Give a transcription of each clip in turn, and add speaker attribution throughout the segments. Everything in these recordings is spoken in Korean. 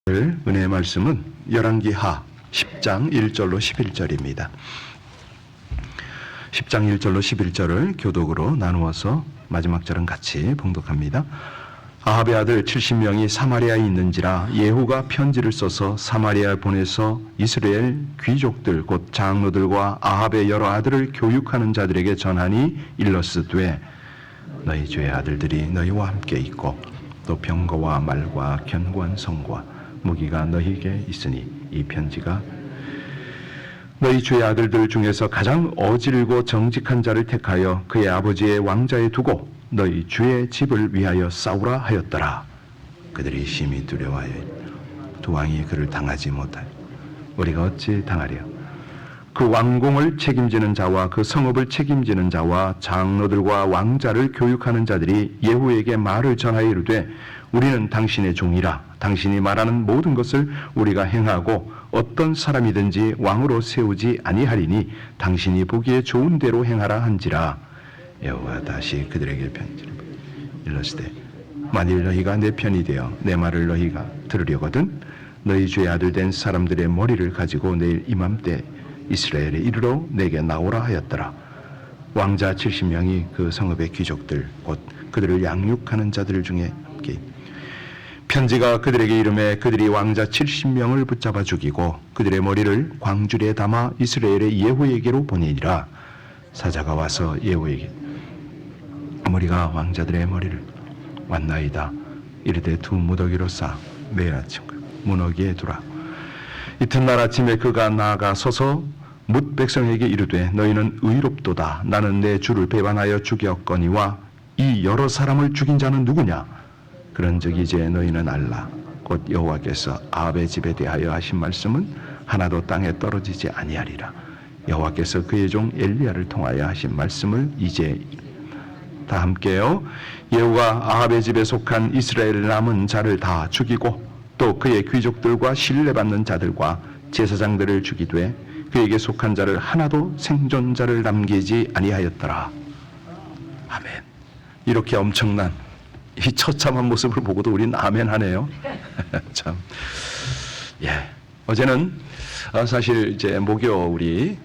Speaker 1: 은혜의 말씀은 열왕기하 10장 1절로 11절입니다. 10장 1절로 11절을 교독으로 나누어서 마지막 절은 같이 봉독합니다. 아합의 아들 70명이 사마리아에 있는지라 예후가 편지를 써서 사마리아에 보내서 이스라엘 귀족들 곧 장로들과 아합의 여러 아들을 교육하는 자들에게 전하니 일러스되 너희 주의 아들들이 너희와 함께 있고 또 병거와 말과 견고한 성과 무기가 너희에게 있으니 이 편지가 너희 주의 아들들 중에서 가장 어질고 정직한 자를 택하여 그의 아버지의 왕자에 두고 너희 주의 집을 위하여 싸우라 하였더라. 그들이 심히 두려워하여 두 왕이 그를 당하지 못하여 우리가 어찌 당하랴. 그 왕궁을 책임지는 자와 그 성읍을 책임지는 자와 장로들과 왕자를 교육하는 자들이 예후에게 말을 전하여 이르되 우리는 당신의 종이라. 당신이 말하는 모든 것을 우리가 행하고 어떤 사람이든지 왕으로 세우지 아니하리니 당신이 보기에 좋은 대로 행하라 한지라. 여호와 다시 그들에게 편지를 일러스되 만일 너희가 내 편이 되어 내 말을 너희가 들으려거든 너희 주의 아들 된 사람들의 머리를 가지고 내일 이맘때 이스라엘에 이르러 내게 나오라 하였더라. 왕자 70명이 그 성읍의 귀족들 곧 그들을 양육하는 자들 중에 함께 편지가 그들에게 이르매 그들이 왕자 70명을 붙잡아 죽이고 그들의 머리를 광주리에 담아 이스라엘의 예후에게로 보내니라. 사자가 와서 예후에게 머리가 왕자들의 머리를 왔나이다. 이르되 두 무더기로 싸 매일 아침 문어기에 두라. 이튿날 아침에 그가 나아가 서서 뭇 백성에게 이르되 너희는 의롭도다. 나는 내 주를 배반하여 죽였거니와 이 여러 사람을 죽인 자는 누구냐. 그런즉 이제 너희는 알라. 곧 여호와께서 아합의 집에 대하여 하신 말씀은 하나도 땅에 떨어지지 아니하리라. 여호와께서 그의 종 엘리야를 통하여 하신 말씀을 이제 다 함께요. 예후가 아합의 집에 속한 이스라엘 남은 자를 다 죽이고 또 그의 귀족들과 신뢰받는 자들과 제사장들을 죽이되 그에게 속한 자를 하나도 생존자를 남기지 아니하였더라. 아멘. 이렇게 엄청난 이 처참한 모습을 보고도 우리는 아멘 하네요. 참. 예. 어제는 사실 이제 목요 우리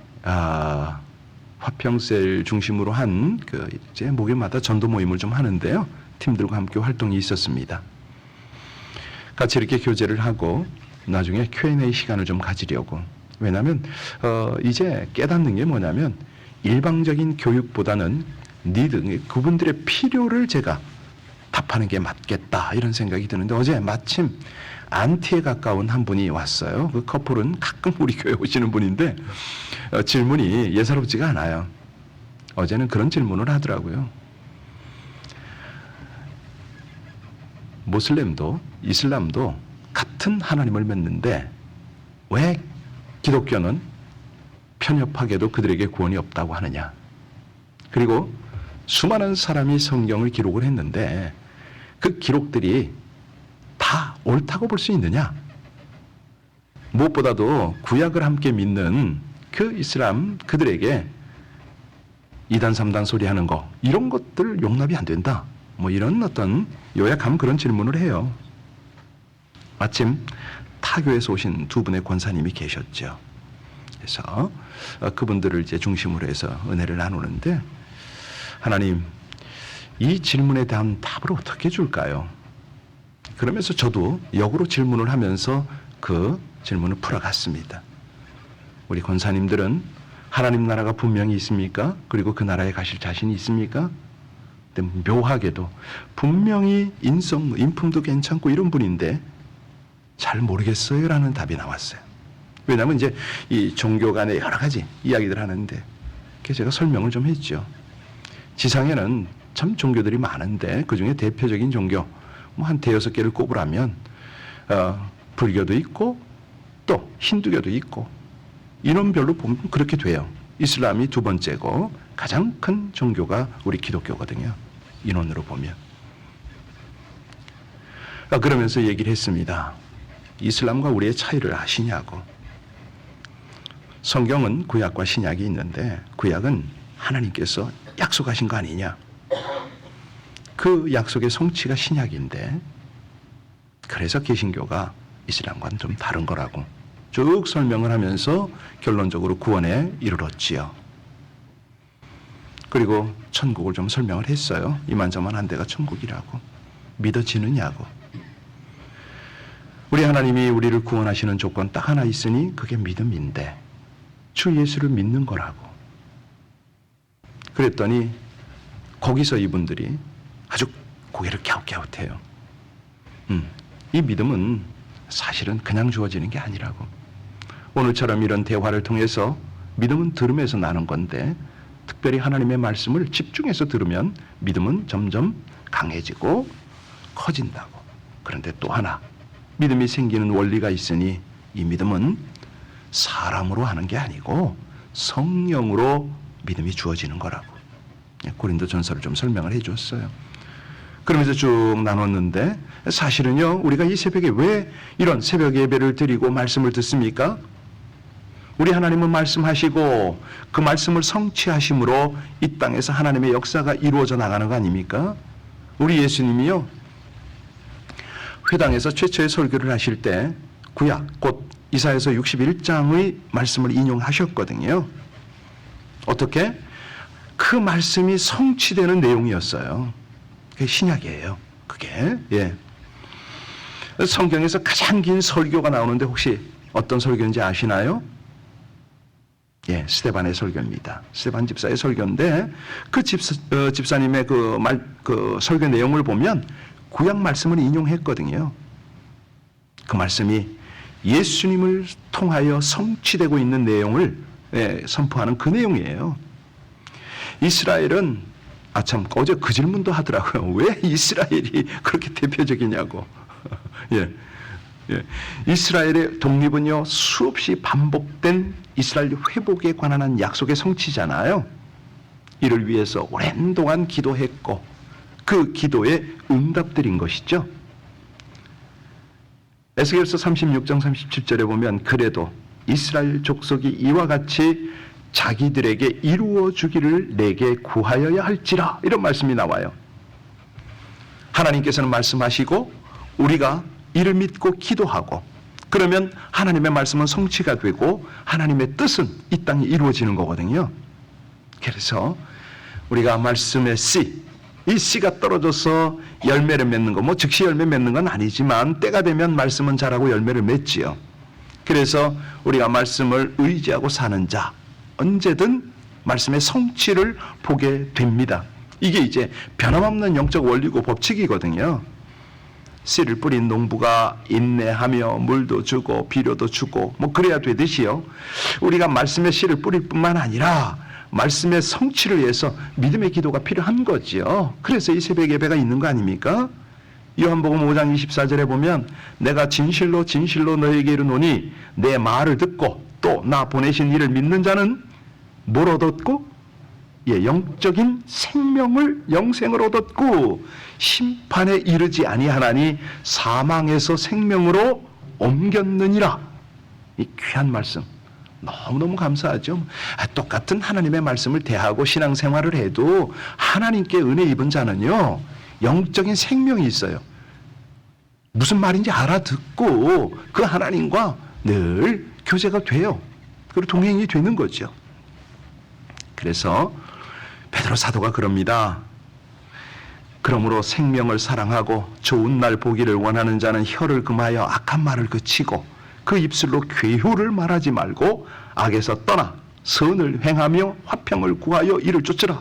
Speaker 1: 화평셀 중심으로 한 이제 목요일마다 전도 모임을 좀 하는데요. 팀들과 함께 활동이 있었습니다. 같이 이렇게 교제를 하고 나중에 Q&A 시간을 좀 가지려고. 왜냐하면 이제 깨닫는 게 뭐냐면 일방적인 교육보다는 그분들의 필요를 제가 답하는 게 맞겠다 이런 생각이 드는데 어제 마침 안티에 가까운 한 분이 왔어요. 그 커플은 가끔 우리 교회 오시는 분인데 질문이 예사롭지가 않아요. 어제는 그런 질문을 하더라고요. 모슬렘도 이슬람도 같은 하나님을 믿는데 왜 기독교는 편협하게도 그들에게 구원이 없다고 하느냐. 그리고 수많은 사람이 성경을 기록을 했는데 그 기록들이 다 옳다고 볼 수 있느냐. 무엇보다도 구약을 함께 믿는 그 이슬람 그들에게 2단 3단 소리하는 거 이런 것들 용납이 안 된다. 뭐 이런 어떤 요약하면 그런 질문을 해요. 마침 타교에서 오신 두 분의 권사님이 계셨죠. 그래서 그분들을 이제 중심으로 해서 은혜를 나누는데 하나님 이 질문에 대한 답을 어떻게 줄까요? 그러면서 저도 역으로 질문을 하면서 그 질문을 풀어갔습니다. 우리 권사님들은 하나님 나라가 분명히 있습니까? 그리고 그 나라에 가실 자신이 있습니까? 근데 묘하게도 분명히 인품도 괜찮고 이런 분인데 잘 모르겠어요 라는 답이 나왔어요. 왜냐하면 이제 이 종교 간에 여러 가지 이야기들 하는데 그래서 제가 설명을 좀 했죠. 지상에는 참 종교들이 많은데 그중에 대표적인 종교 뭐 한 대여섯 개를 꼽으라면 불교도 있고 또 힌두교도 있고 인원별로 보면 그렇게 돼요. 이슬람이 두 번째고 가장 큰 종교가 우리 기독교거든요. 인원으로 보면. 그러면서 얘기를 했습니다. 이슬람과 우리의 차이를 아시냐고. 성경은 구약과 신약이 있는데 구약은 하나님께서 약속하신 거 아니냐. 그 약속의 성취가 신약인데 그래서 개신교가 이슬람과는 좀 다른 거라고 쭉 설명을 하면서 결론적으로 구원에 이르렀지요. 그리고 천국을 좀 설명을 했어요. 이만저만 데가 천국이라고. 믿어지느냐고. 우리 하나님이 우리를 구원하시는 조건 딱 하나 있으니 그게 믿음인데 주 예수를 믿는 거라고. 그랬더니 거기서 이분들이 아주 고개를 갸웃갸웃해요. 이 믿음은 사실은 그냥 주어지는 게 아니라고. 오늘처럼 이런 대화를 통해서 믿음은 들음에서 나는 건데 특별히 하나님의 말씀을 집중해서 들으면 믿음은 점점 강해지고 커진다고. 그런데 또 하나 믿음이 생기는 원리가 있으니 이 믿음은 사람으로 하는 게 아니고 성령으로 믿음이 주어지는 거라고. 고린도전서를 좀 설명을 해줬어요. 그러면서 쭉 나눴는데 사실은요, 우리가 이 새벽에 왜 이런 새벽 예배를 드리고 말씀을 듣습니까? 우리 하나님은 말씀하시고 그 말씀을 성취하심으로 이 땅에서 하나님의 역사가 이루어져 나가는 거 아닙니까? 우리 예수님이요, 회당에서 최초의 설교를 하실 때 구약 곧 이사야서 61장의 말씀을 인용하셨거든요. 어떻게? 그 말씀이 성취되는 내용이었어요. 그게 신약이에요. 그게. 예. 성경에서 가장 긴 설교가 나오는데 혹시 어떤 설교인지 아시나요? 예, 스데반의 설교입니다. 스데반 집사의 설교인데 그 집사님의 그 설교 내용을 보면 구약 말씀을 인용했거든요. 그 말씀이 예수님을 통하여 성취되고 있는 내용을 선포하는 그 내용이에요. 이스라엘은 참 어제 그 질문도 하더라고요. 왜 이스라엘이 그렇게 대표적이냐고. 예. 예. 이스라엘의 독립은요, 수없이 반복된 이스라엘 회복에 관한 한 약속의 성취잖아요. 이를 위해서 오랜 동안 기도했고 그 기도에 응답드린 것이죠. 에스겔서 36장 37절에 보면 그래도 이스라엘 족속이 이와 같이 자기들에게 이루어 주기를 내게 구하여야 할지라, 이런 말씀이 나와요. 하나님께서는 말씀하시고 우리가 이를 믿고 기도하고 그러면 하나님의 말씀은 성취가 되고 하나님의 뜻은 이 땅에 이루어지는 거거든요. 그래서 우리가 말씀의 씨, 이 씨가 떨어져서 열매를 맺는 거, 즉시 열매 맺는 건 아니지만 때가 되면 말씀은 자라고 열매를 맺지요. 그래서 우리가 말씀을 의지하고 사는 자, 언제든 말씀의 성취를 보게 됩니다. 이게 이제 변함없는 영적 원리고 법칙이거든요. 씨를 뿌린 농부가 인내하며 물도 주고 비료도 주고 그래야 되듯이요, 우리가 말씀의 씨를 뿌릴 뿐만 아니라 말씀의 성취를 위해서 믿음의 기도가 필요한 거지요. 그래서 이 새벽 예배가 있는 거 아닙니까? 요한복음 5장 24절에 보면 내가 진실로 진실로 너에게 이르노니 내 말을 듣고 또 나 보내신 이를 믿는 자는 뭘 얻었고? 영적인 생명을, 영생을 얻었고 심판에 이르지 아니하나니 사망에서 생명으로 옮겼느니라. 이 귀한 말씀 너무너무 감사하죠. 똑같은 하나님의 말씀을 대하고 신앙생활을 해도 하나님께 은혜 입은 자는요, 영적인 생명이 있어요. 무슨 말인지 알아듣고 그 하나님과 늘 교제가 돼요. 그리고 동행이 되는 거죠. 그래서 베드로 사도가 그럽니다. 그러므로 생명을 사랑하고 좋은 날 보기를 원하는 자는 혀를 금하여 악한 말을 그치고 그 입술로 괴효를 말하지 말고 악에서 떠나 선을 행하며 화평을 구하여 이를 쫓으라.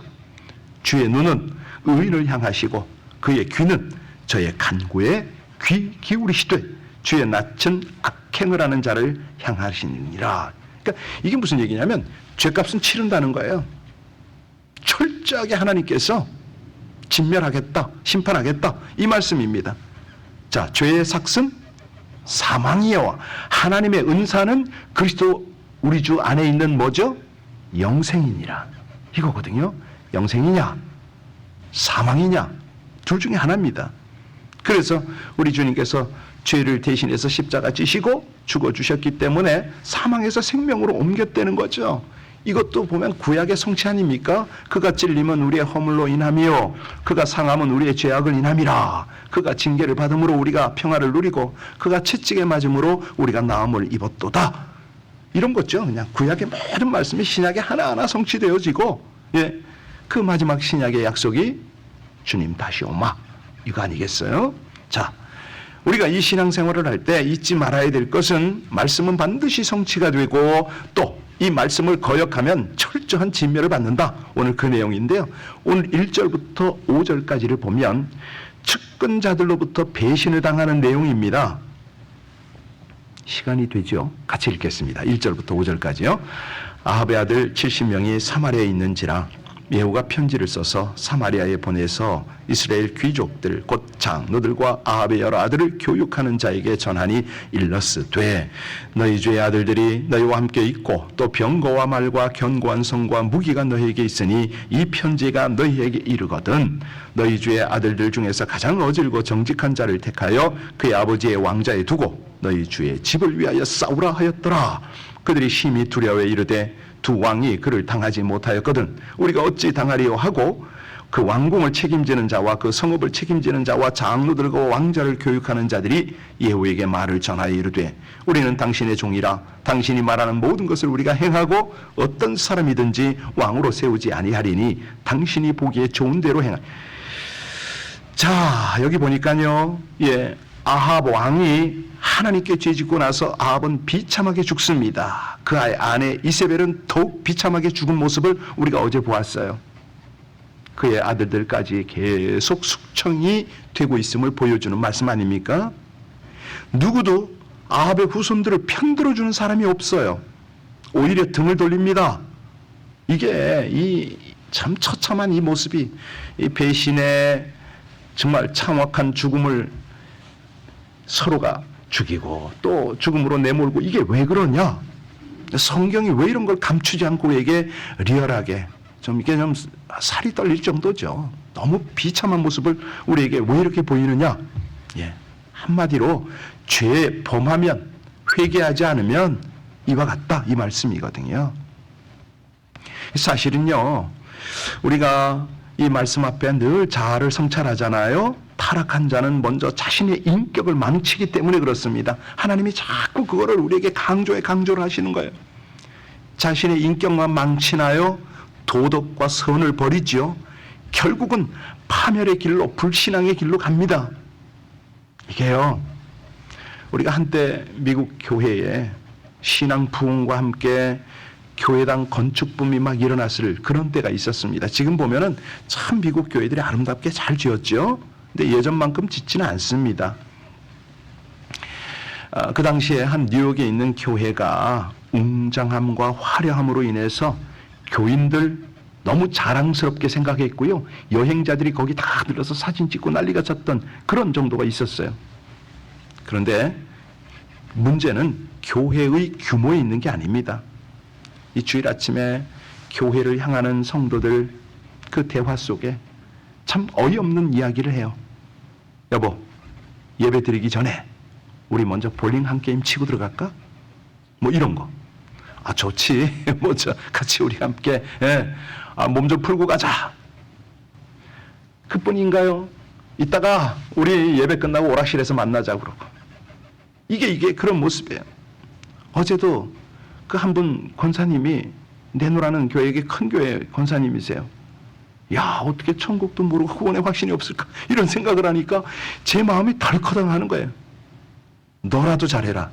Speaker 1: 주의 눈은 의인을 향하시고 그의 귀는 저의 간구에 귀 기울이시되 주의 낯은 악행을 하는 자를 향하시니라. 그러니까 이게 무슨 얘기냐면 죄값은 치른다는 거예요. 철저하게 하나님께서 진멸하겠다, 심판하겠다, 이 말씀입니다. 자, 죄의 삭은 사망이요 하나님의 은사는 그리스도 우리 주 안에 있는 뭐죠? 영생이니라, 이거거든요. 영생이냐 사망이냐 둘 중에 하나입니다. 그래서 우리 주님께서 죄를 대신해서 십자가 지시고 죽어주셨기 때문에 사망에서 생명으로 옮겼다는 거죠. 이것도 보면 구약의 성취 아닙니까? 그가 찔림은 우리의 허물로 인함이요 그가 상함은 우리의 죄악을 인함이라. 그가 징계를 받음으로 우리가 평화를 누리고 그가 채찍에 맞음으로 우리가 나음을 입었도다. 이런 거죠. 그냥 구약의 모든 말씀이 신약에 하나하나 성취되어지고, 예, 그 마지막 신약의 약속이 주님 다시 오마, 이거 아니겠어요? 자, 우리가 이 신앙생활을 할 때 잊지 말아야 될 것은 말씀은 반드시 성취가 되고 또 이 말씀을 거역하면 철저한 진멸을 받는다. 오늘 그 내용인데요. 오늘 1절부터 5절까지를 보면 측근자들로부터 배신을 당하는 내용입니다. 시간이 되죠? 같이 읽겠습니다. 1절부터 5절까지요. 아합의 아들 70명이 사마리아에 있는지라 예후가 편지를 써서 사마리아에 보내서 이스라엘 귀족들 곧 장로들과 아합의 여러 아들을 교육하는 자에게 전하니 일러스되 너희 주의 아들들이 너희와 함께 있고 또 병거와 말과 견고한 성과 무기가 너희에게 있으니 이 편지가 너희에게 이르거든 너희 주의 아들들 중에서 가장 어질고 정직한 자를 택하여 그의 아버지의 왕자에 두고 너희 주의 집을 위하여 싸우라 하였더라. 그들이 심히 두려워해 이르되 두 왕이 그를 당하지 못하였거든 우리가 어찌 당하리요 하고 그 왕궁을 책임지는 자와 그 성읍을 책임지는 자와 장로들과 왕자를 교육하는 자들이 예후에게 말을 전하여 이르되 우리는 당신의 종이라 당신이 말하는 모든 것을 우리가 행하고 어떤 사람이든지 왕으로 세우지 아니하리니 당신이 보기에 좋은 대로 행하. 자, 여기 보니까요, 예, 아합 왕이 하나님께 죄짓고 나서 아합은 비참하게 죽습니다. 그 아내 이세벨은 더욱 비참하게 죽은 모습을 우리가 어제 보았어요. 그의 아들들까지 계속 숙청이 되고 있음을 보여주는 말씀 아닙니까? 누구도 아합의 후손들을 편들어주는 사람이 없어요. 오히려 등을 돌립니다. 이게 이 참 처참한 이 모습이 이 배신의 정말 참혹한 죽음을 서로가 죽이고 또 죽음으로 내몰고 이게 왜 그러냐? 성경이 왜 이런 걸 감추지 않고 우리에게 리얼하게 좀 이게 좀 살이 떨릴 정도죠. 너무 비참한 모습을 우리에게 왜 이렇게 보이느냐? 예, 한마디로 죄 범하면 회개하지 않으면 이와 같다 이 말씀이거든요. 사실은요, 우리가 이 말씀 앞에 늘 자아를 성찰하잖아요. 타락한 자는 먼저 자신의 인격을 망치기 때문에 그렇습니다. 하나님이 자꾸 그거를 우리에게 강조를 하시는 거예요. 자신의 인격만 망치나요? 도덕과 선을 버리지요. 결국은 파멸의 길로, 불신앙의 길로 갑니다. 이게요, 우리가 한때 미국 교회에 신앙 부흥과 함께 교회당 건축붐이 막 일어났을 그런 때가 있었습니다. 지금 보면은 참 미국 교회들이 아름답게 잘 지었죠. 근데 예전만큼 짓지는 않습니다. 그 당시에 한 뉴욕에 있는 교회가 웅장함과 화려함으로 인해서 교인들 너무 자랑스럽게 생각했고요. 여행자들이 거기 다 들어서 사진 찍고 난리가 쳤던 그런 정도가 있었어요. 그런데 문제는 교회의 규모에 있는 게 아닙니다. 이 주일 아침에 교회를 향하는 성도들 그 대화 속에 참 어이없는 이야기를 해요. 여보, 예배 드리기 전에 우리 먼저 볼링 한 게임 치고 들어갈까? 뭐 이런 거. 아, 좋지. 뭐 같이 우리 함께 몸 좀 풀고 가자. 그뿐인가요? 이따가 우리 예배 끝나고 오락실에서 만나자 그러고. 이게 그런 모습이에요. 어제도 그 한 분 권사님이 내노라는 교회의 큰 교회 권사님이세요. 야, 어떻게 천국도 모르고 구원의 확신이 없을까? 이런 생각을 하니까 제 마음이 덜커덩하는 거예요. 너라도 잘해라.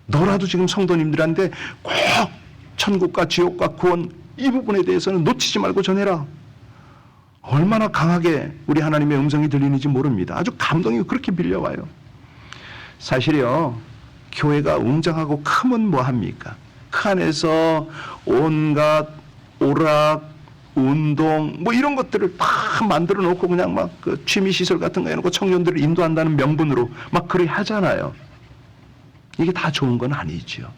Speaker 1: 너라도 지금 성도님들한테 꼭 천국과 지옥과 구원 이 부분에 대해서는 놓치지 말고 전해라. 얼마나 강하게 우리 하나님의 음성이 들리는지 모릅니다. 아주 감동이 그렇게 밀려와요. 사실이요, 교회가 웅장하고 크면 뭐합니까? 그 안에서 온갖 오락, 운동 뭐 이런 것들을 다 만들어 놓고 그냥 막 그 취미시설 같은 거 해놓고 청년들을 인도한다는 명분으로 막 그렇게 하잖아요. 이게 다 좋은 건 아니죠.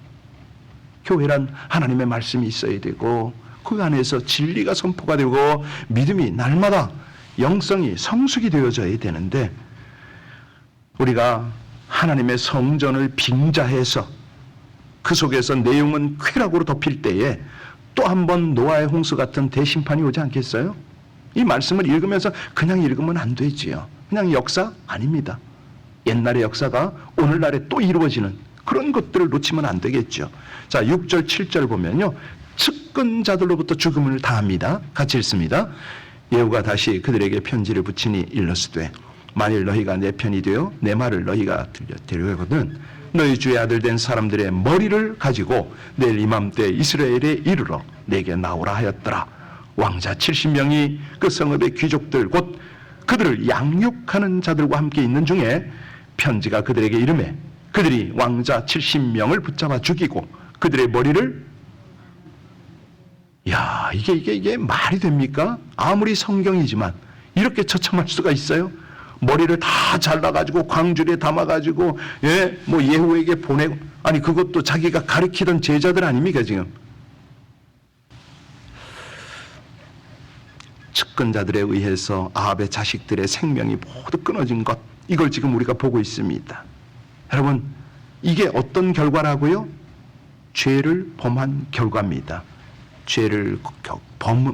Speaker 1: 교회란 하나님의 말씀이 있어야 되고 그 안에서 진리가 선포가 되고 믿음이 날마다 영성이 성숙이 되어져야 되는데 우리가 하나님의 성전을 빙자해서 그 속에서 내용은 쾌락으로 덮일 때에 또 한 번 노아의 홍수 같은 대심판이 오지 않겠어요? 이 말씀을 읽으면서 그냥 읽으면 안 되지요. 그냥 역사 아닙니다. 옛날의 역사가 오늘날에 또 이루어지는 그런 것들을 놓치면 안 되겠죠. 자, 6절 7절 보면요, 측근자들로부터 죽음을 당합니다. 같이 읽습니다. 예후가 다시 그들에게 편지를 붙이니 일러스되 만일 너희가 내 편이 되어 내 말을 너희가 들으거든 너희 주의 아들 된 사람들의 머리를 가지고 내일 이맘때 이스라엘에 이르러 내게 나오라 하였더라. 왕자 70명이 그 성읍의 귀족들 곧 그들을 양육하는 자들과 함께 있는 중에 편지가 그들에게 이르매 그들이 왕자 70명을 붙잡아 죽이고 그들의 머리를 이게 말이 됩니까? 아무리 성경이지만 이렇게 처참할 수가 있어요? 머리를 다 잘라가지고 광주리에 담아가지고 예후에게 보내고, 아니 그것도 자기가 가리키던 제자들 아닙니까 지금? 측근자들에 의해서 아합의 자식들의 생명이 모두 끊어진 것, 이걸 지금 우리가 보고 있습니다. 여러분, 이게 어떤 결과라고요? 죄를 범한 결과입니다. 죄를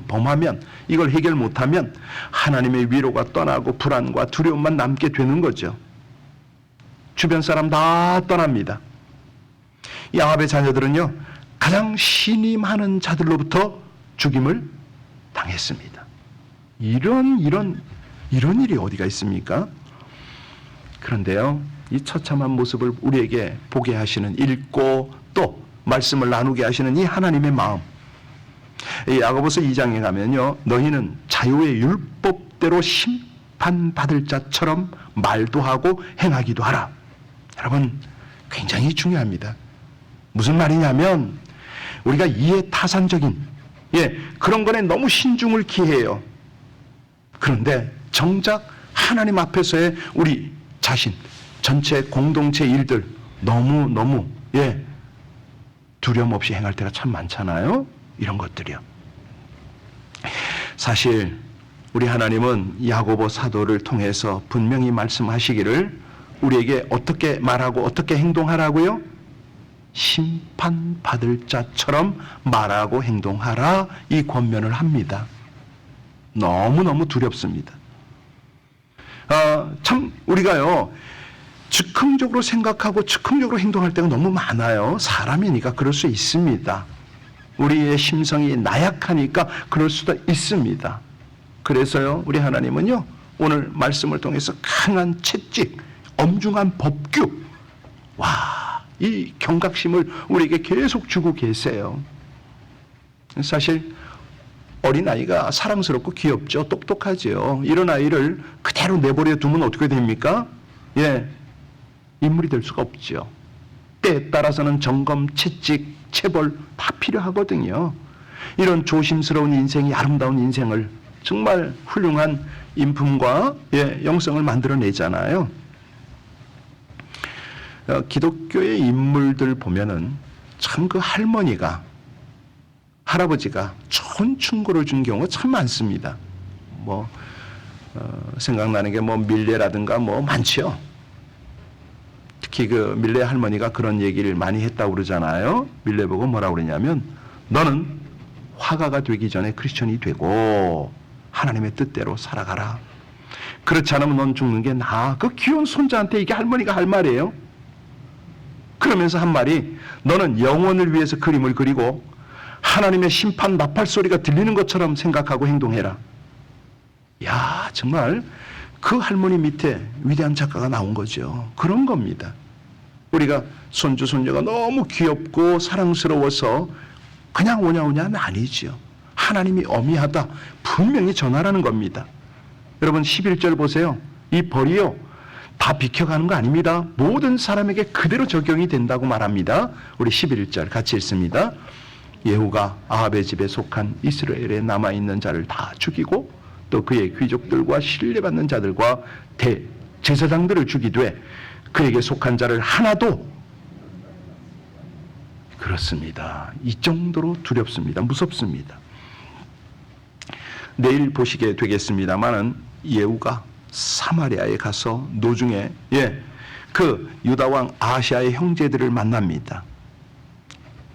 Speaker 1: 범하면, 이걸 해결 못하면 하나님의 위로가 떠나고 불안과 두려움만 남게 되는 거죠. 주변 사람 다 떠납니다. 이 아합의 자녀들은요, 가장 신임하는 자들로부터 죽임을 당했습니다. 이런 일이 어디가 있습니까? 그런데요, 이 처참한 모습을 우리에게 보게 하시는, 읽고 또 말씀을 나누게 하시는 이 하나님의 마음, 이 야고보서 2장에 가면요, 너희는 자유의 율법대로 심판받을 자처럼 말도 하고 행하기도 하라. 여러분, 굉장히 중요합니다. 무슨 말이냐면 우리가 이해타산적인 그런 거에 너무 신중을 기해요. 그런데 정작 하나님 앞에서의 우리 자신, 전체 공동체 일들 너무 두려움 없이 행할 때가 참 많잖아요. 이런 것들이요. 사실 우리 하나님은 야고보 사도를 통해서 분명히 말씀하시기를 우리에게 어떻게 말하고 어떻게 행동하라고요? 심판받을 자처럼 말하고 행동하라, 이 권면을 합니다. 너무너무 두렵습니다. 참 우리가요, 즉흥적으로 생각하고 즉흥적으로 행동할 때가 너무 많아요. 사람이니까 그럴 수 있습니다. 우리의 심성이 나약하니까 그럴 수도 있습니다. 그래서요, 우리 하나님은요, 오늘 말씀을 통해서 강한 채찍, 엄중한 법규, 이 경각심을 우리에게 계속 주고 계세요. 사실 어린아이가 사랑스럽고 귀엽죠. 똑똑하죠. 이런 아이를 그대로 내버려 두면 어떻게 됩니까? 인물이 될 수가 없죠. 때에 따라서는 점검, 채찍, 체벌 다 필요하거든요. 이런 조심스러운 인생이 아름다운 인생을, 정말 훌륭한 인품과 영성을 만들어내잖아요. 기독교의 인물들 보면은 참 그 할아버지가 좋은 충고를 준 경우가 참 많습니다. 생각나는 게 밀레라든가 많죠. 특히 그 밀레 할머니가 그런 얘기를 많이 했다고 그러잖아요. 밀레 보고 뭐라고 그러냐면, 너는 화가가 되기 전에 크리스천이 되고 하나님의 뜻대로 살아가라. 그렇지 않으면 넌 죽는 게 나아. 그 귀여운 손자한테 이게 할머니가 할 말이에요. 그러면서 한 말이, 너는 영혼을 위해서 그림을 그리고 하나님의 심판 나팔 소리가 들리는 것처럼 생각하고 행동해라. 정말 그 할머니 밑에 위대한 작가가 나온 거죠. 그런 겁니다. 우리가 손주 손녀가 너무 귀엽고 사랑스러워서 그냥 오냐오냐는 아니죠. 하나님이 어미하다 분명히 전하라는 겁니다. 여러분 11절 보세요. 이 벌이요, 다 비켜가는 거 아닙니다. 모든 사람에게 그대로 적용이 된다고 말합니다. 우리 11절 같이 읽습니다. 예후가 아합의 집에 속한 이스라엘에 남아있는 자를 다 죽이고 또 그의 귀족들과 신뢰받는 자들과 대제사장들을 죽이되 그에게 속한 자를 하나도, 그렇습니다. 이 정도로 두렵습니다. 무섭습니다. 내일 보시게 되겠습니다만은 예후가 사마리아에 가서 노중에 그 유다 왕 아하시아의 형제들을 만납니다.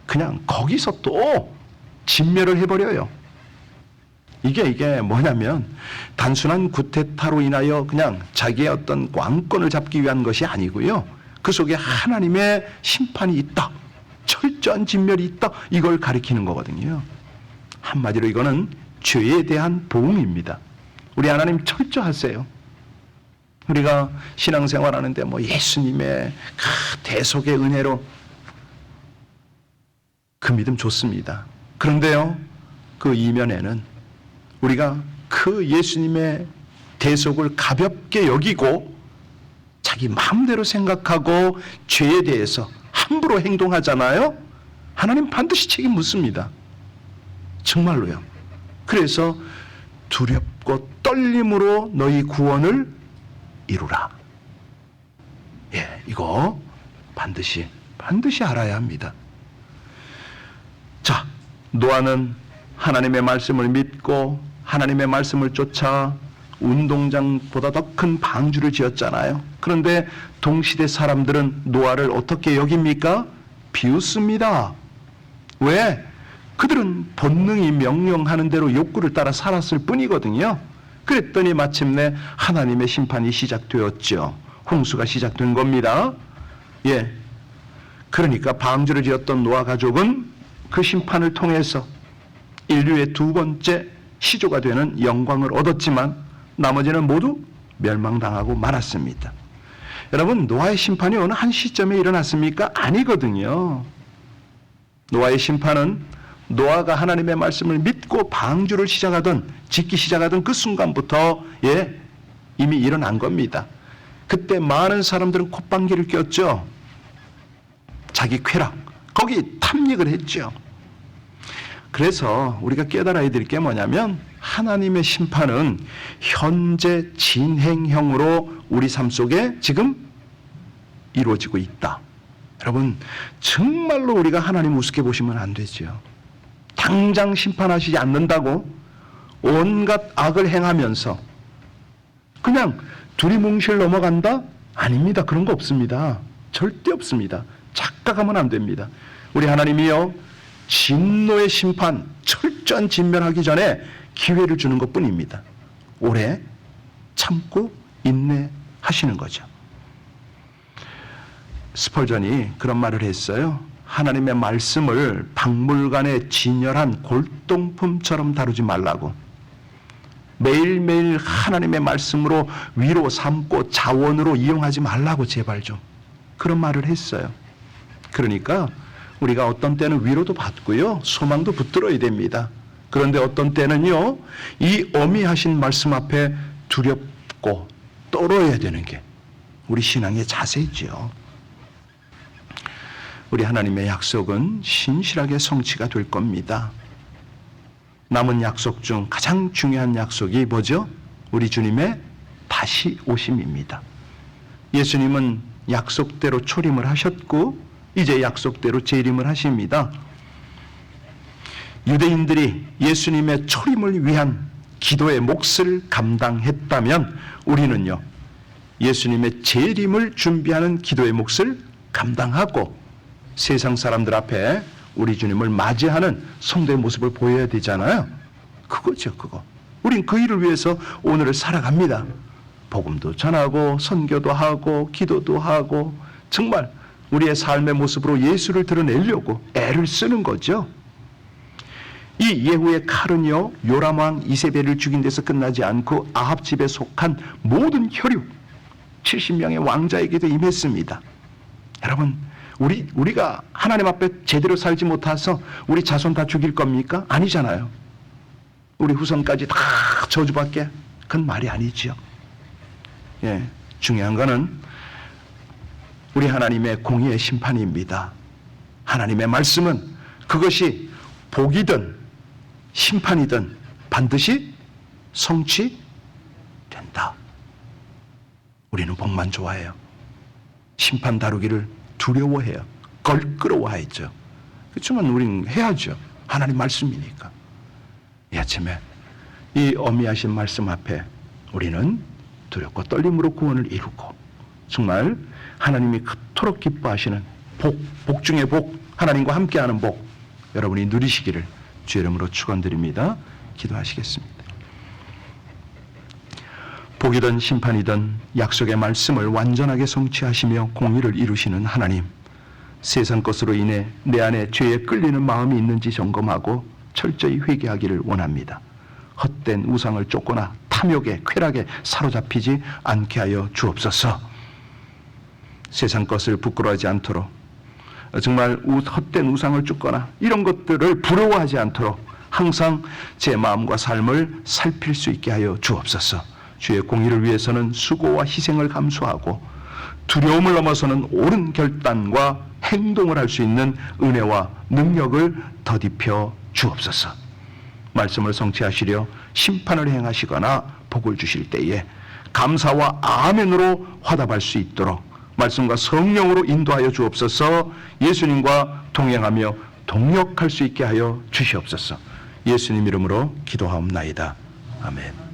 Speaker 1: 그냥 거기서 또 진멸을 해버려요. 이게 뭐냐면 단순한 구테타로 인하여 그냥 자기의 어떤 왕권을 잡기 위한 것이 아니고요. 그 속에 하나님의 심판이 있다. 철저한 진멸이 있다. 이걸 가리키는 거거든요. 한마디로 이거는 죄에 대한 보응입니다. 우리 하나님 철저하세요. 우리가 신앙생활하는데 뭐 예수님의 대속의 은혜로 그 믿음 좋습니다. 그런데요, 그 이면에는 우리가 그 예수님의 대속을 가볍게 여기고 자기 마음대로 생각하고 죄에 대해서 함부로 행동하잖아요. 하나님 반드시 책임 묻습니다. 정말로요. 그래서 두렵고 떨림으로 너희 구원을 이루라. 예, 이거 반드시 알아야 합니다. 자, 노아는 하나님의 말씀을 믿고 하나님의 말씀을 쫓아 운동장보다 더 큰 방주를 지었잖아요. 그런데 동시대 사람들은 노아를 어떻게 여깁니까? 비웃습니다. 왜? 그들은 본능이 명령하는 대로 욕구를 따라 살았을 뿐이거든요. 그랬더니 마침내 하나님의 심판이 시작되었죠. 홍수가 시작된 겁니다. 예. 그러니까 방주를 지었던 노아 가족은 그 심판을 통해서 인류의 두 번째 시조가 되는 영광을 얻었지만 나머지는 모두 멸망당하고 말았습니다. 여러분, 노아의 심판이 어느 한 시점에 일어났습니까? 아니거든요. 노아의 심판은 노아가 하나님의 말씀을 믿고 방주를 짓기 시작하던 그 순간부터 이미 일어난 겁니다. 그때 많은 사람들은 콧방귀를 꼈죠. 자기 쾌락, 거기 탐닉을 했죠. 그래서 우리가 깨달아야 될 게 뭐냐면 하나님의 심판은 현재 진행형으로 우리 삶 속에 지금 이루어지고 있다. 여러분, 정말로 우리가 하나님 우습게 보시면 안 되죠. 당장 심판하시지 않는다고 온갖 악을 행하면서 그냥 두리뭉실 넘어간다? 아닙니다. 그런 거 없습니다. 절대 없습니다. 착각하면 안 됩니다. 우리 하나님이요, 진노의 심판, 철저한 진멸하기 전에 기회를 주는 것뿐입니다. 오래 참고 인내하시는 거죠. 스펄전이 그런 말을 했어요. 하나님의 말씀을 박물관의 진열한 골동품처럼 다루지 말라고. 매일매일 하나님의 말씀으로 위로 삼고 자원으로 이용하지 말라고 제발 좀. 그런 말을 했어요. 그러니까 우리가 어떤 때는 위로도 받고요, 소망도 붙들어야 됩니다. 그런데 어떤 때는요, 이 어미하신 말씀 앞에 두렵고 떨어야 되는 게 우리 신앙의 자세죠. 우리 하나님의 약속은 신실하게 성취가 될 겁니다. 남은 약속 중 가장 중요한 약속이 뭐죠? 우리 주님의 다시 오심입니다. 예수님은 약속대로 초림을 하셨고 이제 약속대로 재림을 하십니다. 유대인들이 예수님의 초림을 위한 기도의 몫을 감당했다면 우리는요, 예수님의 재림을 준비하는 기도의 몫을 감당하고 세상 사람들 앞에 우리 주님을 맞이하는 성도의 모습을 보여야 되잖아요. 그거죠, 그거. 우린 그 일을 위해서 오늘을 살아갑니다. 복음도 전하고 선교도 하고 기도도 하고 정말 우리의 삶의 모습으로 예수를 드러내려고 애를 쓰는 거죠. 이 예후의 칼은요, 요람왕 이세벨을 죽인 데서 끝나지 않고 아합 집에 속한 모든 혈육 70명의 왕자에게도 임했습니다. 여러분, 우리가 하나님 앞에 제대로 살지 못해서 우리 자손 다 죽일 겁니까? 아니잖아요. 우리 후손까지 다 저주받게? 그건 말이 아니지요. 예, 중요한 거는 우리 하나님의 공의의 심판입니다. 하나님의 말씀은 그것이 복이든 심판이든 반드시 성취된다. 우리는 복만 좋아해요. 심판 다루기를 두려워해요. 걸끄러워하죠. 그렇지만 우리는 해야죠. 하나님 말씀이니까. 이 아침에 이 어미하신 말씀 앞에 우리는 두렵고 떨림으로 구원을 이루고 정말 하나님이 그토록 기뻐하시는 복 중의 복, 하나님과 함께하는 복 여러분이 누리시기를 주의 이름으로 축원드립니다. 기도하시겠습니다. 복이든 심판이든 약속의 말씀을 완전하게 성취하시며 공의를 이루시는 하나님, 세상 것으로 인해 내 안에 죄에 끌리는 마음이 있는지 점검하고 철저히 회개하기를 원합니다. 헛된 우상을 쫓거나 탐욕에 쾌락에 사로잡히지 않게 하여 주옵소서. 세상 것을 부끄러워하지 않도록, 정말 헛된 우상을 쫓거나 이런 것들을 부러워하지 않도록 항상 제 마음과 삶을 살필 수 있게 하여 주옵소서. 주의 공의를 위해서는 수고와 희생을 감수하고 두려움을 넘어서는 옳은 결단과 행동을 할 수 있는 은혜와 능력을 더딥혀 주옵소서. 말씀을 성취하시려 심판을 행하시거나 복을 주실 때에 감사와 아멘으로 화답할 수 있도록 말씀과 성령으로 인도하여 주옵소서. 예수님과 동행하며 동역할 수 있게 하여 주시옵소서. 예수님 이름으로 기도하옵나이다. 아멘.